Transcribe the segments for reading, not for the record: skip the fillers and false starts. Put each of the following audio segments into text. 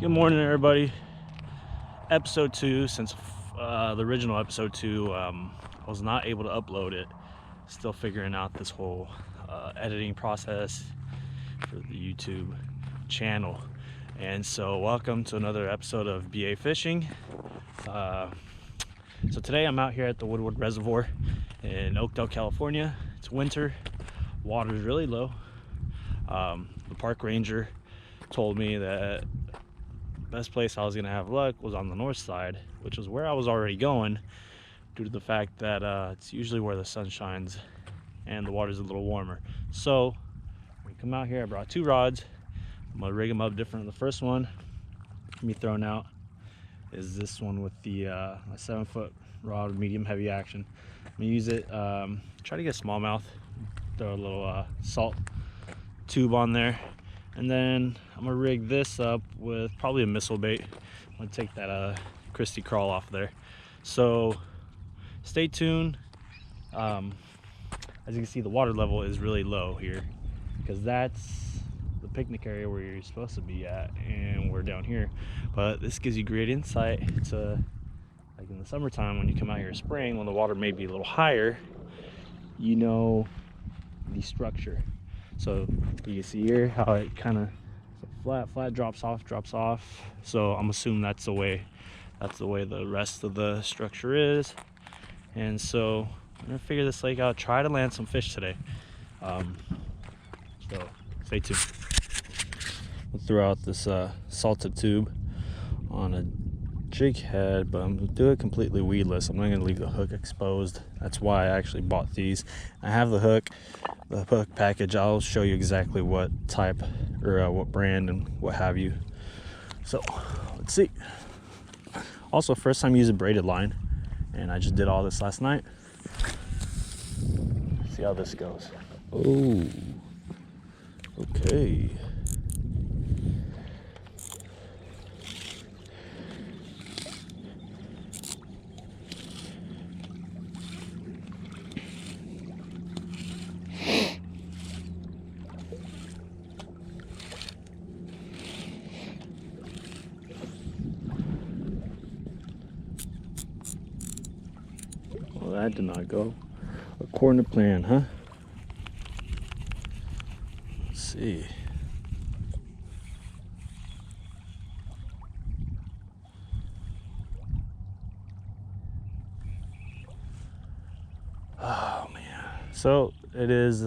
Good morning, everybody. Episode 2, since the original episode 2, I was not able to upload it. Still figuring out this whole editing process for the YouTube channel. And so welcome to another episode of BA Fishing. So today I'm out here at the Woodward Reservoir in Oakdale, California. It's winter, water's really low. The park ranger told me that best place I was gonna have luck was on the north side, which was where I was already going, due to the fact that it's usually where the sun shines and the water's a little warmer. So when we come out here, I brought 2 rods. I'm gonna rig them up different. The first one me throwing out is this one with the a 7-foot rod, medium heavy action. I'm gonna use it, try to get smallmouth, throw a little salt tube on there. And then I'm gonna rig this up with probably a missile bait. I'm gonna take that Christy crawl off there. So stay tuned. As you can see, the water level is really low here because that's the picnic area where you're supposed to be at, and we're down here. But this gives you great insight to, like, in the summertime when you come out here in spring, when the water may be a little higher, you know the structure. So you can see here how it kind of flat drops off. So I'm assuming that's the way the rest of the structure is. And so I'm gonna figure this lake out, try to land some fish today. So stay tuned. We'll throw out this salted tube on a jig head, but I'm gonna do it completely weedless. I'm not gonna leave the hook exposed. That's why I actually bought these. I have the hook package. I'll show you exactly what type or what brand and what have you. So let's see. Also, first time using braided line, and I just did all this last night. See how this goes. Oh, okay. Well, that did not go according to plan, huh? Let's see. Oh man. So it is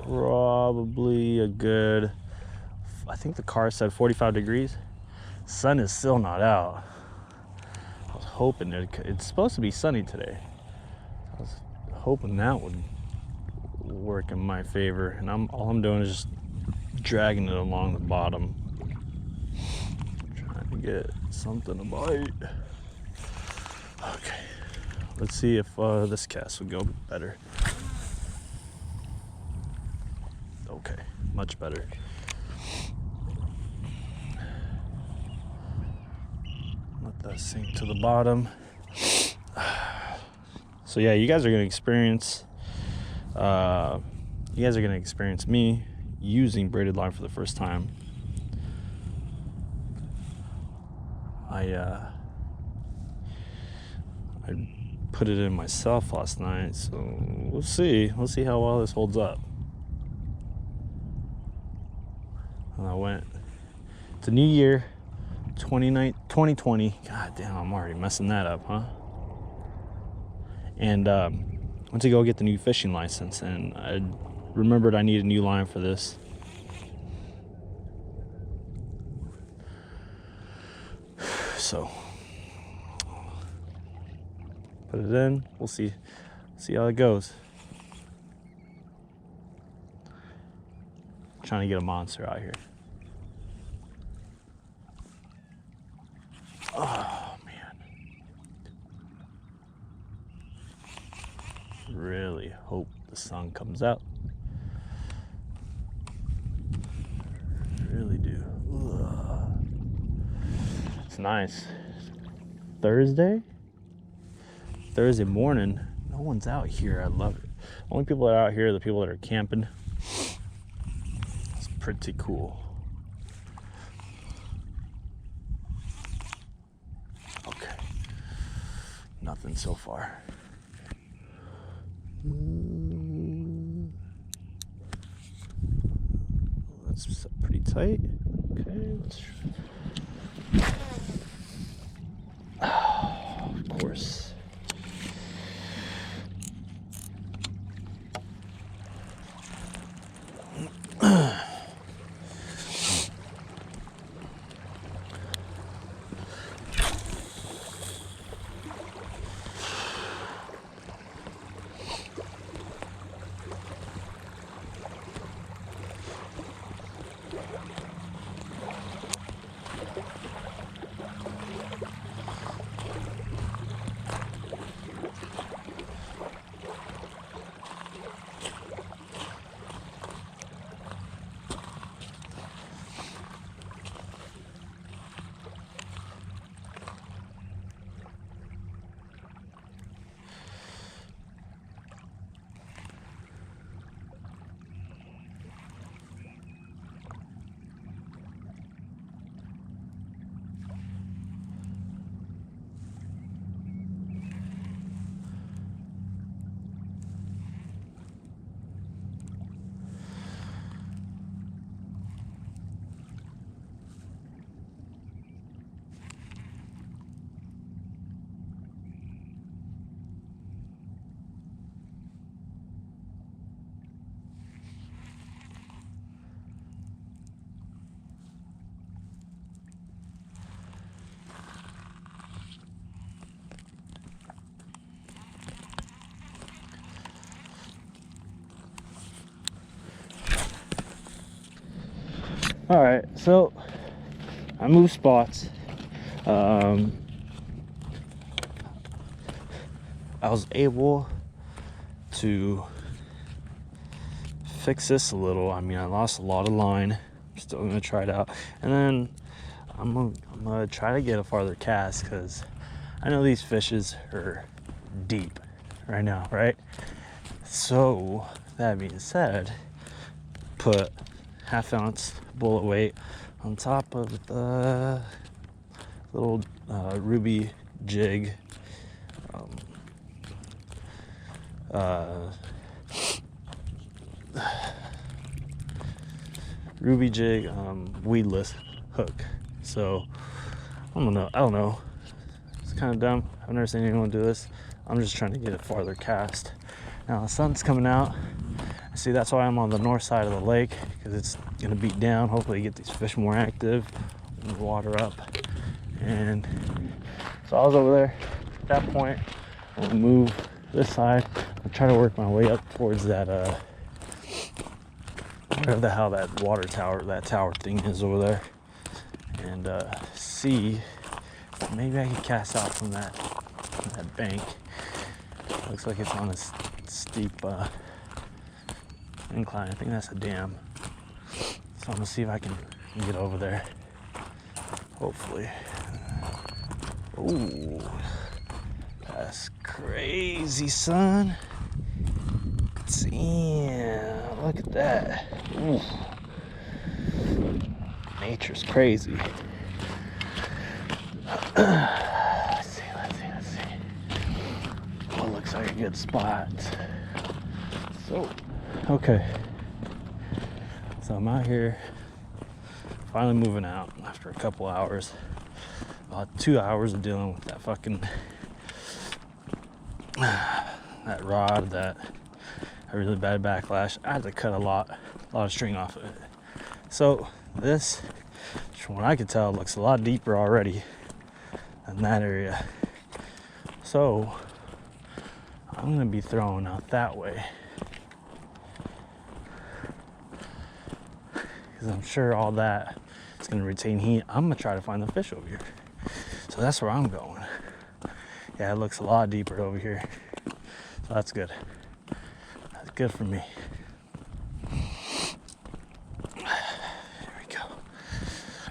probably a good, I think the car said 45 degrees. Sun is still not out. I was hoping it's supposed to be sunny today. I was hoping that would work in my favor, and all I'm doing is just dragging it along the bottom, trying to get something to bite. Okay, let's see if this cast would go better. Okay, much better. Let that sink to the bottom. So yeah, you guys are gonna experience me using braided line for the first time. I put it in myself last night, so we'll see how well this holds up. And I went, it's a new year, 2020. God damn, I'm already messing that up, huh? And went to go get the new fishing license, and I remembered I need a new line for this. So put it in, we'll see how it goes. Trying to get a monster out here. Oh man, really hope the sun comes out. Really do. Ugh. It's nice. Thursday morning, no one's out here. I love it. Only people that are out here are the people that are camping. It's pretty cool. Nothing so far. That's pretty tight. Okay, let's of course. All right, so I moved spots. I was able to fix this a little. I mean, I lost a lot of line. I'm still gonna try it out, and then I'm gonna try to get a farther cast because I know these fishes are deep right now, right? So that being said, put half-ounce bullet weight on top of the little ruby jig weedless hook. So I don't know, it's kind of dumb. I've never seen anyone do this. I'm just trying to get a farther cast. Now the sun's coming out. See, that's why I'm on the north side of the lake, because it's gonna beat down, hopefully get these fish more active and the water up. And so I was over there. At that point, I'll move this side. I'll try to work my way up towards that whatever the hell that water tower, that tower thing is over there, and see if maybe I can cast out from that bank. Looks like it's on a steep incline. I think that's a dam. So I'm gonna see if I can get over there. Hopefully. Ooh, that's crazy, son. Damn, look at that. Ooh. Nature's crazy. Let's see. Oh, looks like a good spot. So, okay. So I'm out here, finally moving out after a couple hours. About 2 hours of dealing with that fucking that rod, that a really bad backlash. I had to cut a lot of string off of it. So this, from what I could tell, looks a lot deeper already than that area. So I'm gonna be throwing out that way, because I'm sure all that is gonna retain heat. I'm gonna try to find the fish over here. So that's where I'm going. Yeah, it looks a lot deeper over here. So that's good. That's good for me. There we go.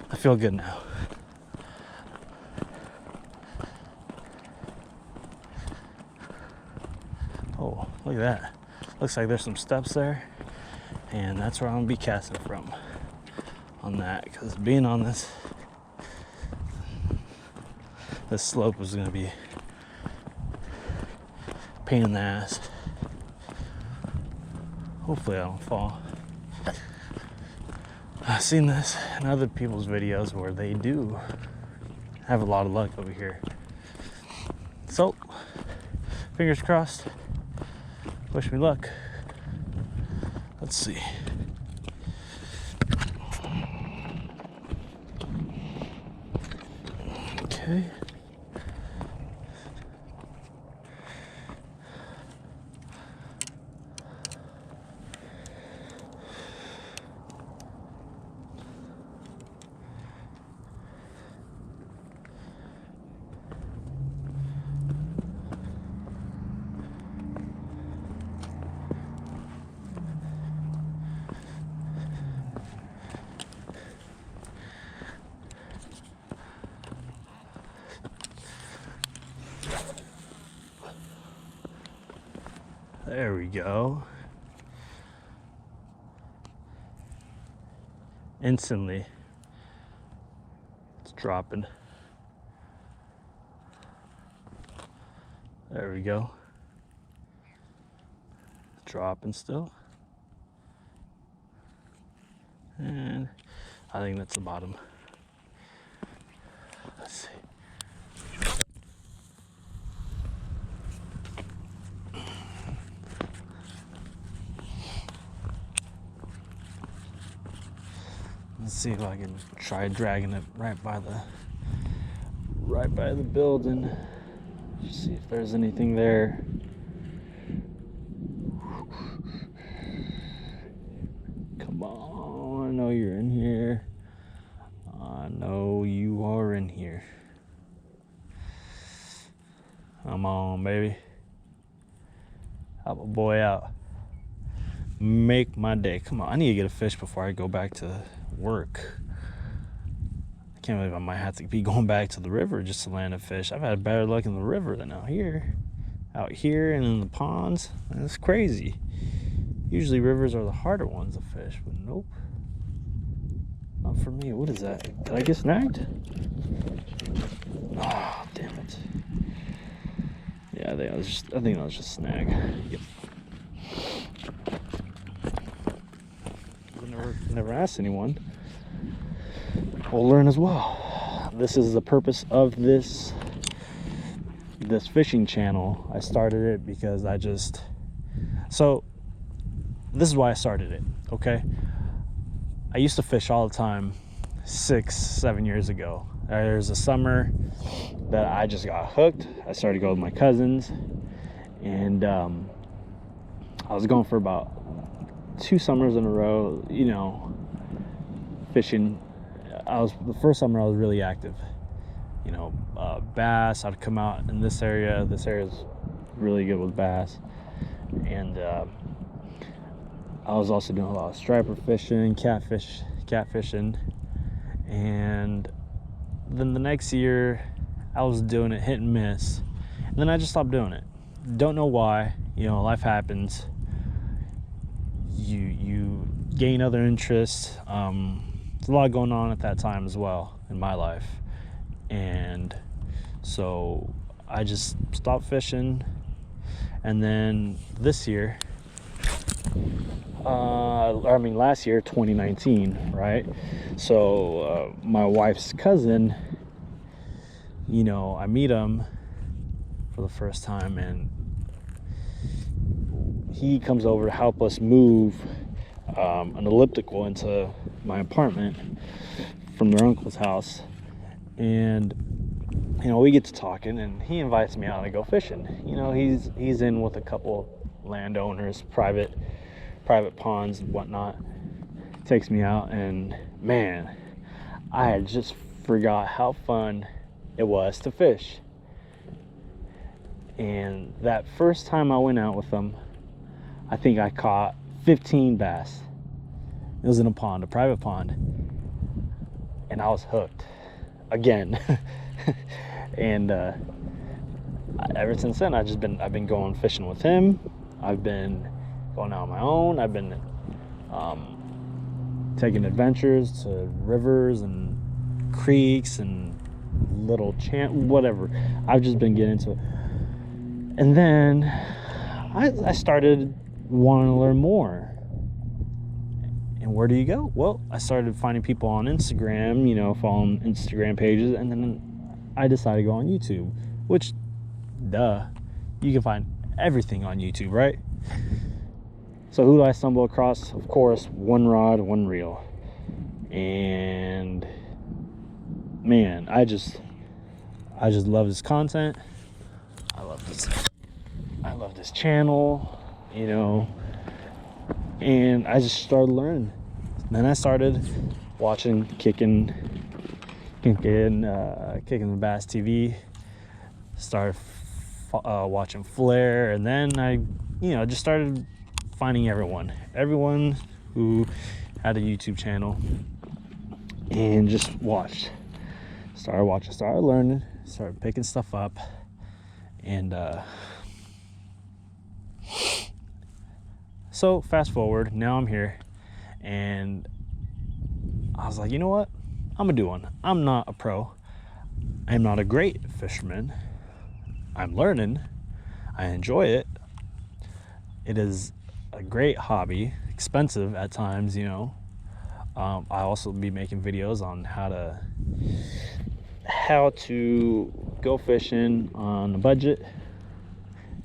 I feel good now. Oh, look at that. Looks like there's some steps there. And that's where I'm gonna be casting from on that, because being on this slope was gonna be pain in the ass. Hopefully I don't fall. I've seen this in other people's videos where they do have a lot of luck over here. So, fingers crossed. Wish me luck. Let's see. Okay. There we go. Instantly, it's dropping. There we go. Dropping still. And I think that's the bottom. Let's see. Let's see if I can try dragging it right by the building. Just see if there's anything there. Come on, I know you're in here. I know you are in here. Come on, baby. Help a boy out. Make my day. Come on, I need to get a fish before I go back to work. I can't believe I might have to be going back to the river just to land a fish. I've had better luck in the river than out here. Out here and in the ponds, that's crazy. Usually rivers are the harder ones to fish, but nope. Not for me. What is that? Did I get snagged? Oh, damn it. Yeah, I think that was just snag. Yep. Never asked anyone. We'll learn as well. This is the purpose of this fishing channel. I started it because so this is why I started it, okay? I used to fish all the time 6-7 years ago. There's a summer that I just got hooked. I started going with my cousins, and I was going for about 2 summers in a row, you know, fishing. The first summer I was really active, you know, bass. I'd come out in this area. This area is really good with bass, and I was also doing a lot of striper fishing, catfishing, and then the next year I was doing it hit and miss, and then I just stopped doing it. Don't know why. You know, life happens. You gain other interests. There's a lot going on at that time as well in my life, and so I just stopped fishing. And then this year, last year, 2019, right? So my wife's cousin, you know, I meet him for the first time, and he comes over to help us move an elliptical into my apartment from their uncle's house. And you know, we get to talking, and he invites me out to go fishing. You know, he's in with a couple landowners, private ponds and whatnot. Takes me out, and man, I had just forgot how fun it was to fish. And that first time I went out with him, I think I caught 15 bass. It was in a pond, a private pond, and I was hooked again. And ever since then, I've been going fishing with him. I've been going out on my own. I've been taking adventures to rivers and creeks and little whatever. I've just been getting into it. And then I started wanting to learn more. And where do you go? Well, I started finding people on Instagram, you know, following Instagram pages, and then I decided to go on YouTube, which, duh, you can find everything on YouTube, right? So who do I stumble across? Of course, One Rod, One Reel. And man, I just love his content. I love this channel, you know. And I just started learning. Then I started watching Kicking the Bass TV. Started watching Flair, and then I, you know, just started finding everyone who had a YouTube channel, and just started watching, started learning, started picking stuff up, and so fast forward, now I'm here, and I was like, you know what, I'm gonna do one. I'm not a pro, I'm not a great fisherman, I'm learning, I enjoy it, it is a great hobby, expensive at times, you know. I also be making videos on how to go fishing on a budget,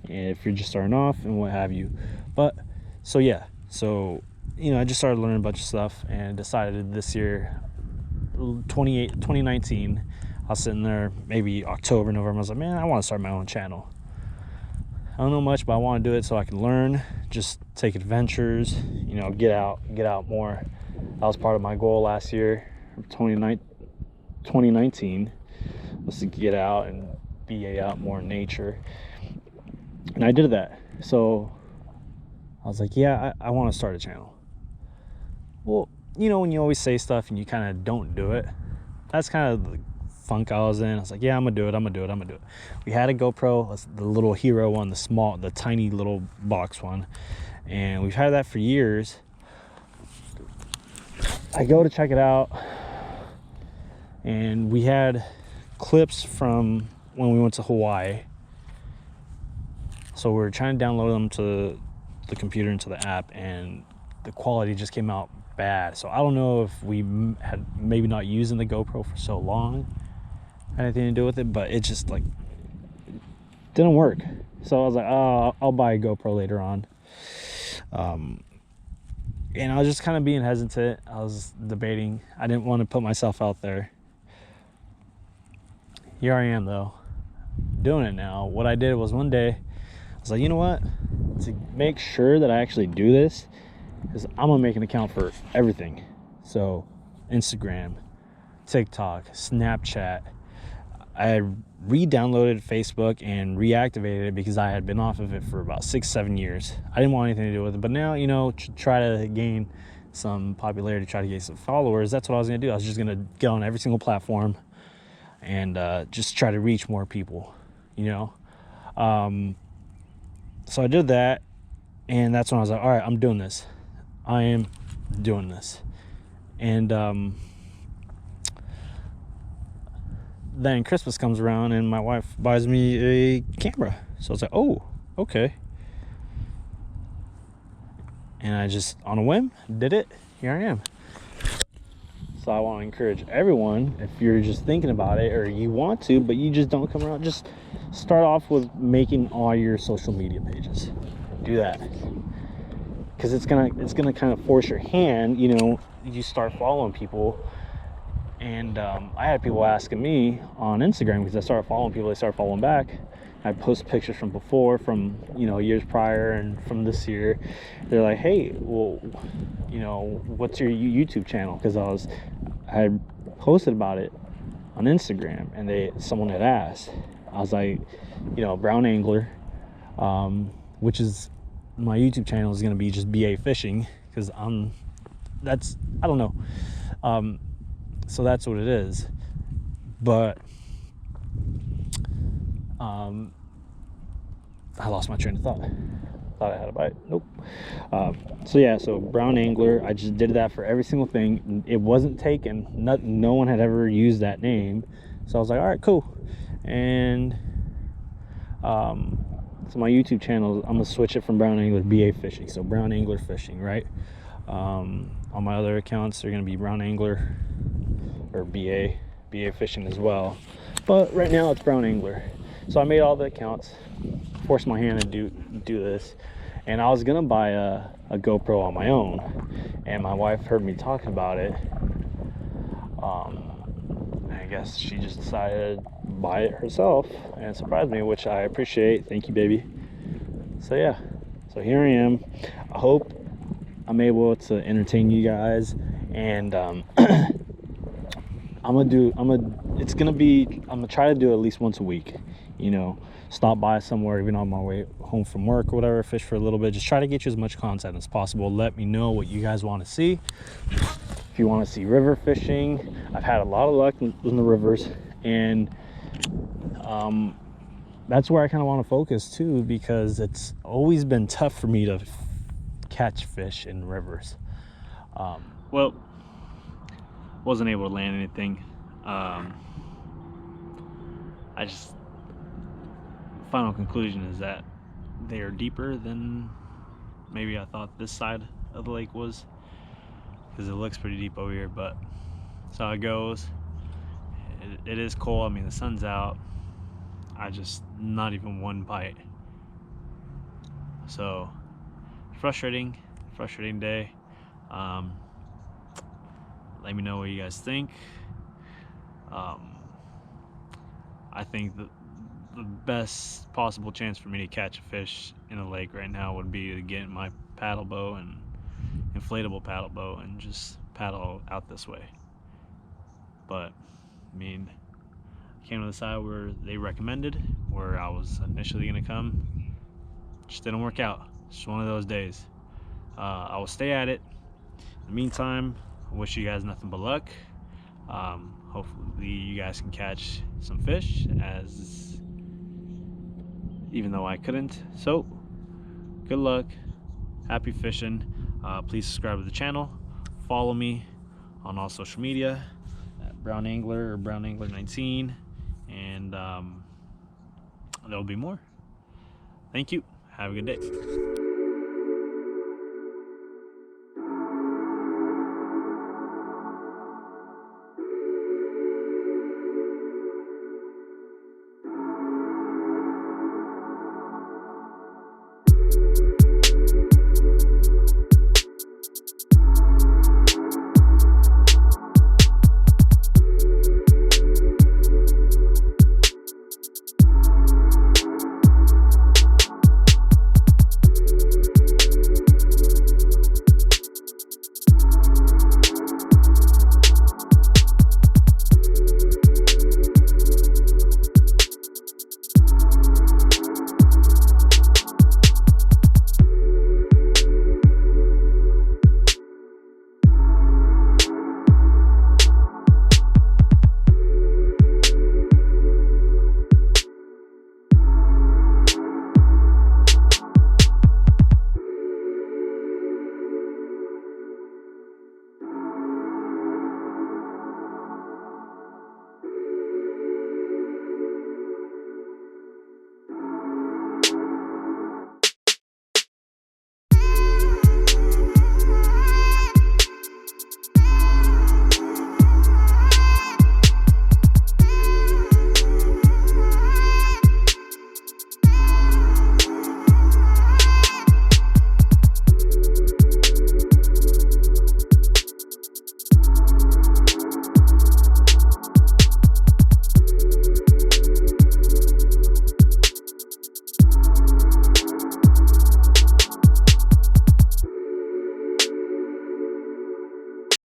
if you're just starting off and what have you. But so yeah, so you know, I just started learning a bunch of stuff and decided this year, 2019, I was sitting there maybe October, November, I was like, man, I want to start my own channel. I don't know much, but I want to do it so I can learn, just take adventures, you know, get out more. That was part of my goal last year, 2019, was to get out and be out more in nature. And I did that. So I was like, yeah, I want to start a channel. Well, you know, when you always say stuff and you kind of don't do it, that's kind of the funk I was in. I was like, yeah, I'm gonna do it. We had a GoPro, the little Hero one, the tiny little box one, and we've had that for years. I go to check it out, and we had clips from when we went to Hawaii, so we were trying to download them to the computer, into the app, and the quality just came out bad. So I don't know if we had maybe not using the GoPro for so long had anything to do with it, but it just like didn't work. So I was like, oh, I'll buy a GoPro later on. And I was just kind of being hesitant. I was debating. I didn't want to put myself out there. Here I am though, doing it now. What I did was one day, I was like, you know what? To make sure that I actually do this, is I'm gonna make an account for everything. So Instagram, TikTok, Snapchat. I re-downloaded Facebook and reactivated it because I had been off of it for about 6-7 years. I didn't want anything to do with it, but now, you know, try to gain some popularity, try to gain some followers. That's what I was gonna do. I was just gonna get on every single platform and just try to reach more people, you know. So I did that, and that's when I was like, all right, I'm doing this. I am doing this. And then Christmas comes around and my wife buys me a camera. So I was like, oh, okay. And I just, on a whim, did it. Here I am. So I want to encourage everyone, if you're just thinking about it, or you want to, but you just don't come around, just start off with making all your social media pages. Do that. Because it's gonna kind of force your hand, you know, you start following people. And I had people asking me on Instagram, because I started following people, they started following back. I post pictures from before, from, you know, years prior and from this year. They're like, hey, well, you know, what's your YouTube channel? Because I had posted about it on Instagram, and someone had asked. I was like, you know, Brown Angler, which is my YouTube channel is going to be just BA Fishing, because I don't know. So that's what it is. But I lost my train of thought. Thought I had a bite. Nope. So yeah, so Brown Angler, I just did that for every single thing. It wasn't taken. No one had ever used that name. So I was like, all right, cool. And So my YouTube channel, I'm gonna switch it from Brown Angler to BA Fishing. So Brown Angler Fishing, right? On my other accounts, they're gonna be Brown Angler or BA Fishing as well. But right now it's Brown Angler. So I made all the accounts, forced my hand to do this, and I was gonna buy a GoPro on my own, and my wife heard me talking about it. I guess she just decided to buy it herself and surprised me, which I appreciate. Thank you, baby. So yeah, so here I am. I hope I'm able to entertain you guys, and I'm gonna try to do it at least once a week. You know, stop by somewhere, even on my way home from work or whatever, fish for a little bit. Just try to get you as much content as possible. Let me know what you guys want to see. If you want to see river fishing, I've had a lot of luck in the rivers, and that's where I kind of want to focus too, because it's always been tough for me to catch fish in rivers. Well, wasn't able to land anything. Final conclusion is that they are deeper than maybe I thought this side of the lake was, because it looks pretty deep over here. But that's how it goes. It is cold. I mean, the sun's out. Not even one bite. So frustrating day. Let me know what you guys think. I think the best possible chance for me to catch a fish in a lake right now would be to get my paddle bow and inflatable paddle bow and just paddle out this way. But I mean, I came to the side where they recommended, where I was initially gonna come. Just didn't work out. It's just one of those days. I will stay at it. In the meantime, I wish you guys nothing but luck. Hopefully you guys can catch some fish, even though I couldn't. So good luck, happy fishing. Please subscribe to the channel, follow me on all social media at Brown Angler or Brown Angler 19, and there'll be more. Thank you, have a good day.